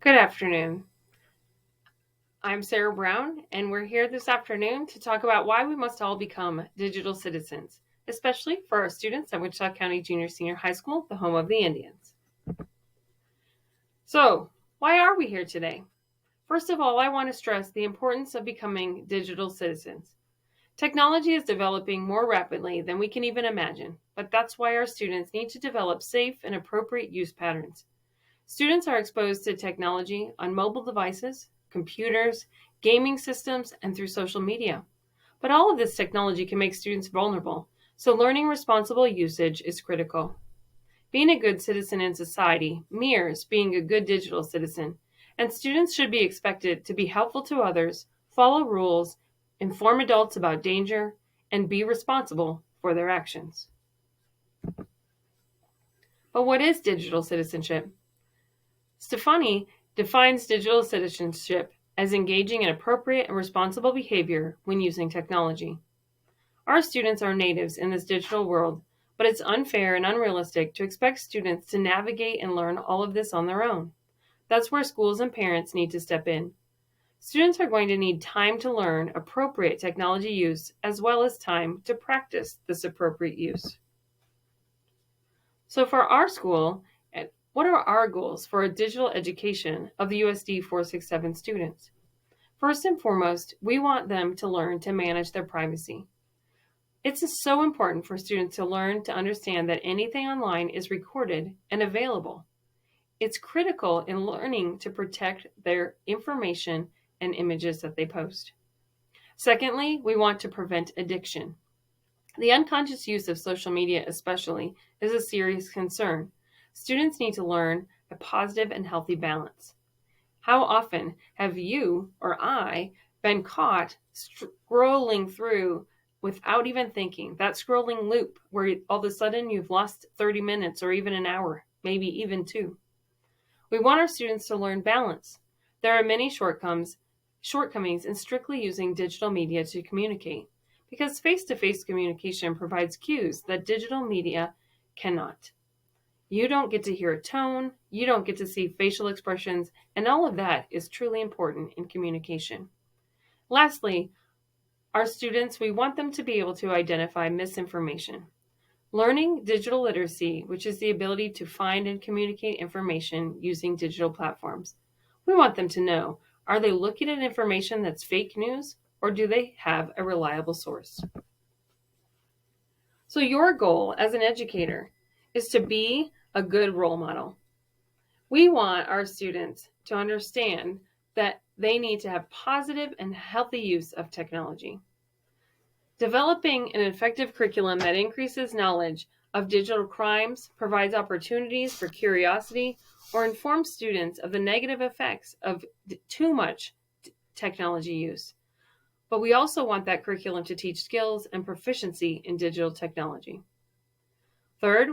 Good afternoon. I'm Sarah Brown, and we're here this afternoon to talk about why we must all become digital citizens, especially for our students at Wichita County Junior Senior High School, the home of the Indians. So, why are we here today? First of all, I want to stress the importance of becoming digital citizens. Technology is developing more rapidly than we can even imagine, but that's why our students need to develop safe and appropriate use patterns. Students are exposed to technology on mobile devices, computers, gaming systems, and through social media. But all of this technology can make students vulnerable, so learning responsible usage is critical. Being a good citizen in society mirrors being a good digital citizen, and students should be expected to be helpful to others, follow rules, inform adults about danger, and be responsible for their actions. But what is digital citizenship? Stefani defines digital citizenship as engaging in appropriate and responsible behavior when using technology. Our students are natives in this digital world, but it's unfair and unrealistic to expect students to navigate and learn all of this on their own. That's where schools and parents need to step in. Students are going to need time to learn appropriate technology use as well as time to practice this appropriate use. So for our school, what are our goals for a digital education of the USD 467 students? First and foremost, we want them to learn to manage their privacy. It's so important for students to learn to understand that anything online is recorded and available. It's critical in learning to protect their information and images that they post. Secondly, we want to prevent addiction. The unconscious use of social media, especially, is a serious concern. Students need to learn a positive and healthy balance. How often have you or I been caught scrolling through without even thinking? That scrolling loop where all of a sudden you've lost 30 minutes or even an hour, maybe even two. We want our students to learn balance. There are many shortcomings in strictly using digital media to communicate, because face-to-face communication provides cues that digital media cannot. You don't get to hear a tone, you don't get to see facial expressions, and all of that is truly important in communication. Lastly, our students, we want them to be able to identify misinformation. Learning digital literacy, which is the ability to find and communicate information using digital platforms. We want them to know, are they looking at information that's fake news, or do they have a reliable source? So your goal as an educator is to be a good role model. We want our students to understand that they need to have positive and healthy use of technology. Developing an effective curriculum that increases knowledge of digital crimes, provides opportunities for curiosity, or informs students of the negative effects of too much technology use. But we also want that curriculum to teach skills and proficiency in digital technology. Third,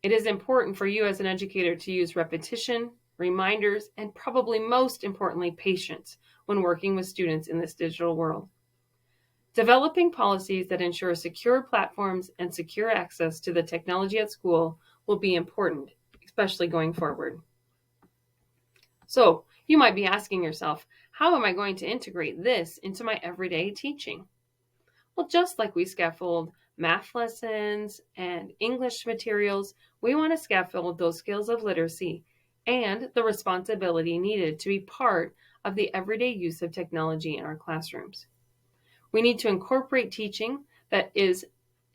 it is important for you as an educator to use repetition, reminders, and probably most importantly, patience when working with students in this digital world. Developing policies that ensure secure platforms and secure access to the technology at school will be important, especially going forward. So, you might be asking yourself, how am I going to integrate this into my everyday teaching? Well, just like we scaffold math lessons and English materials, we want to scaffold those skills of literacy and the responsibility needed to be part of the everyday use of technology in our classrooms. We need to incorporate teaching that is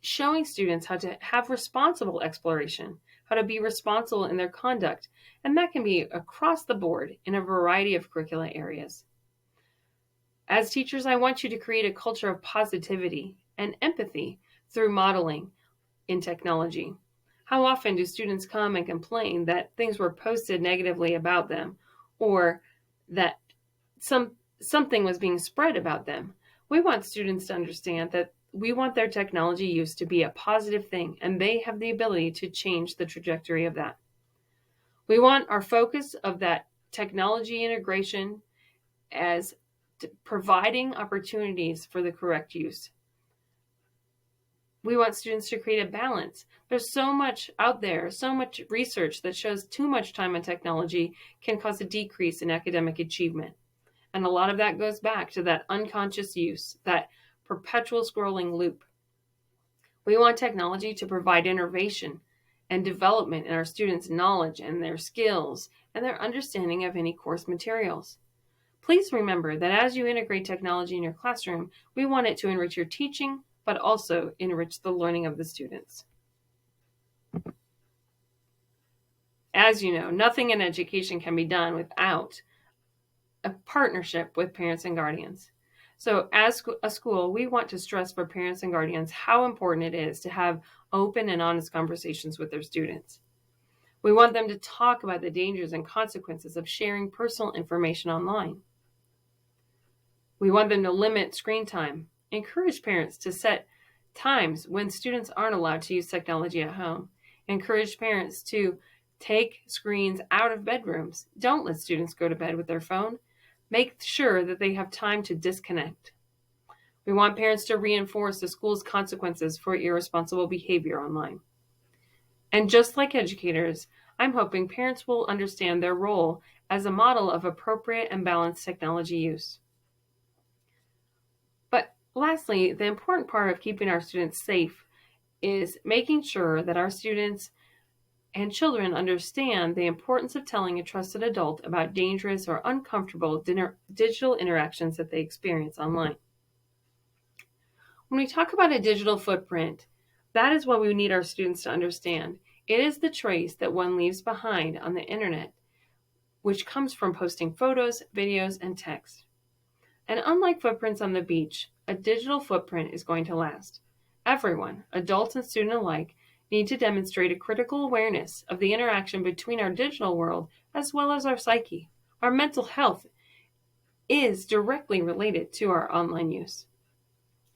showing students how to have responsible exploration, how to be responsible in their conduct, and that can be across the board in a variety of curricular areas. As teachers, I want you to create a culture of positivity and empathy through modeling in technology. How often do students come and complain that things were posted negatively about them or that something was being spread about them? We want students to understand that we want their technology use to be a positive thing, and they have the ability to change the trajectory of that. We want our focus of that technology integration as providing opportunities for the correct use. We want students to create a balance. There's so much out there, so much research that shows too much time on technology can cause a decrease in academic achievement. And a lot of that goes back to that unconscious use, that perpetual scrolling loop. We want technology to provide innovation and development in our students' knowledge and their skills and their understanding of any course materials. Please remember that as you integrate technology in your classroom, we want it to enrich your teaching, but also enrich the learning of the students. As you know, nothing in education can be done without a partnership with parents and guardians. So as a school, we want to stress for parents and guardians how important it is to have open and honest conversations with their students. We want them to talk about the dangers and consequences of sharing personal information online. We want them to limit screen time, encourage parents to set times when students aren't allowed to use technology at home, encourage parents to take screens out of bedrooms. Don't let students go to bed with their phone. Make sure that they have time to disconnect. We want parents to reinforce the school's consequences for irresponsible behavior online. And just like educators, I'm hoping parents will understand their role as a model of appropriate and balanced technology use. But lastly, the important part of keeping our students safe is making sure that our students and children understand the importance of telling a trusted adult about dangerous or uncomfortable digital interactions that they experience online. When we talk about a digital footprint, that is what we need our students to understand. It is the trace that one leaves behind on the internet, which comes from posting photos, videos, and text. And unlike footprints on the beach, a digital footprint is going to last. Everyone, adult and student alike, need to demonstrate a critical awareness of the interaction between our digital world as well as our psyche. Our mental health is directly related to our online use.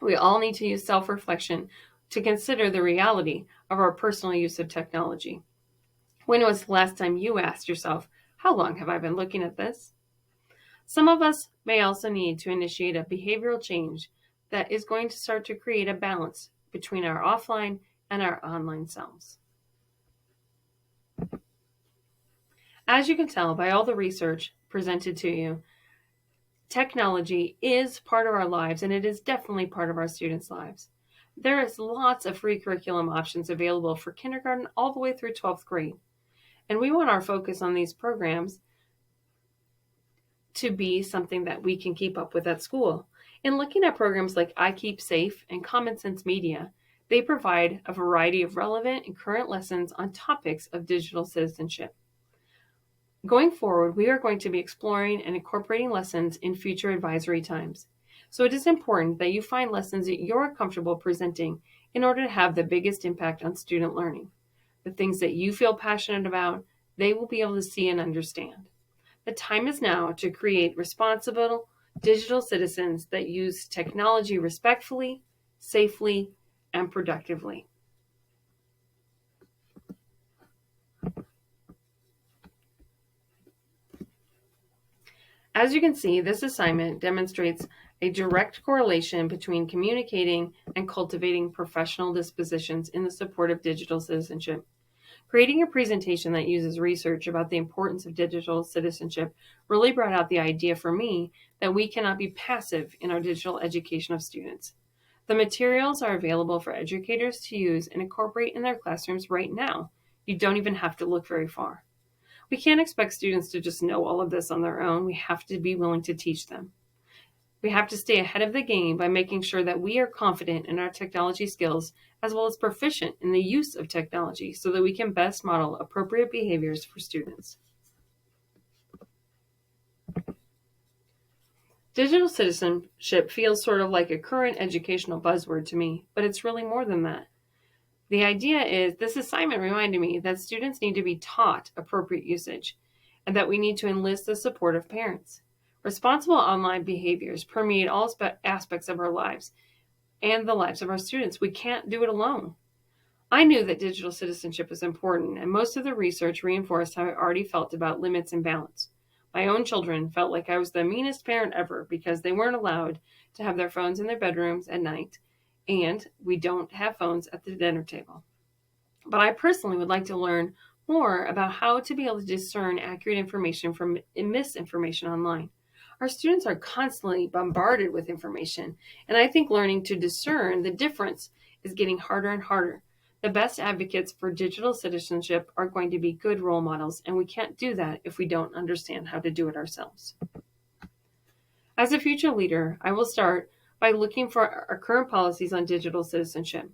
We all need to use self-reflection to consider the reality of our personal use of technology. When was the last time you asked yourself, how long have I been looking at this? Some of us may also need to initiate a behavioral change that is going to start to create a balance between our offline and our online selves. As you can tell by all the research presented to you, technology is part of our lives, and it is definitely part of our students' lives. There is lots of free curriculum options available for kindergarten all the way through 12th grade. And we want our focus on these programs to be something that we can keep up with at school. In looking at programs like iKeepSafe and Common Sense Media, they provide a variety of relevant and current lessons on topics of digital citizenship. Going forward, we are going to be exploring and incorporating lessons in future advisory times. So it is important that you find lessons that you're comfortable presenting in order to have the biggest impact on student learning. The things that you feel passionate about, they will be able to see and understand. The time is now to create responsible digital citizens that use technology respectfully, safely, and productively. As you can see, this assignment demonstrates a direct correlation between communicating and cultivating professional dispositions in the support of digital citizenship. Creating a presentation that uses research about the importance of digital citizenship really brought out the idea for me that we cannot be passive in our digital education of students. The materials are available for educators to use and incorporate in their classrooms right now. You don't even have to look very far. We can't expect students to just know all of this on their own. We have to be willing to teach them. We have to stay ahead of the game by making sure that we are confident in our technology skills as well as proficient in the use of technology so that we can best model appropriate behaviors for students. Digital citizenship feels sort of like a current educational buzzword to me, but it's really more than that. The idea is, this assignment reminded me that students need to be taught appropriate usage and that we need to enlist the support of parents. Responsible online behaviors permeate all aspects of our lives and the lives of our students. We can't do it alone. I knew that digital citizenship was important, and most of the research reinforced how I already felt about limits and balance. My own children felt like I was the meanest parent ever because they weren't allowed to have their phones in their bedrooms at night, and we don't have phones at the dinner table. But I personally would like to learn more about how to be able to discern accurate information from misinformation online. Our students are constantly bombarded with information, and I think learning to discern the difference is getting harder and harder. The best advocates for digital citizenship are going to be good role models, and we can't do that if we don't understand how to do it ourselves. As a future leader, I will start by looking for our current policies on digital citizenship.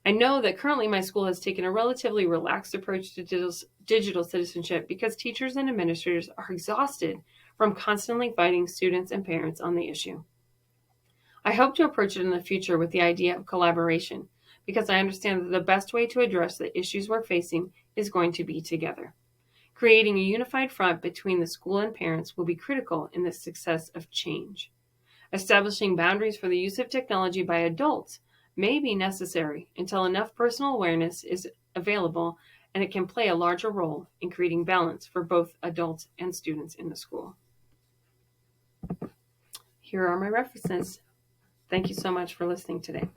I know that currently my school has taken a relatively relaxed approach to digital citizenship because teachers and administrators are exhausted from constantly fighting students and parents on the issue. I hope to approach it in the future with the idea of collaboration because I understand that the best way to address the issues we're facing is going to be together. Creating a unified front between the school and parents will be critical in the success of change. Establishing boundaries for the use of technology by adults may be necessary until enough personal awareness is available and it can play a larger role in creating balance for both adults and students in the school. Here are my references. Thank you so much for listening today.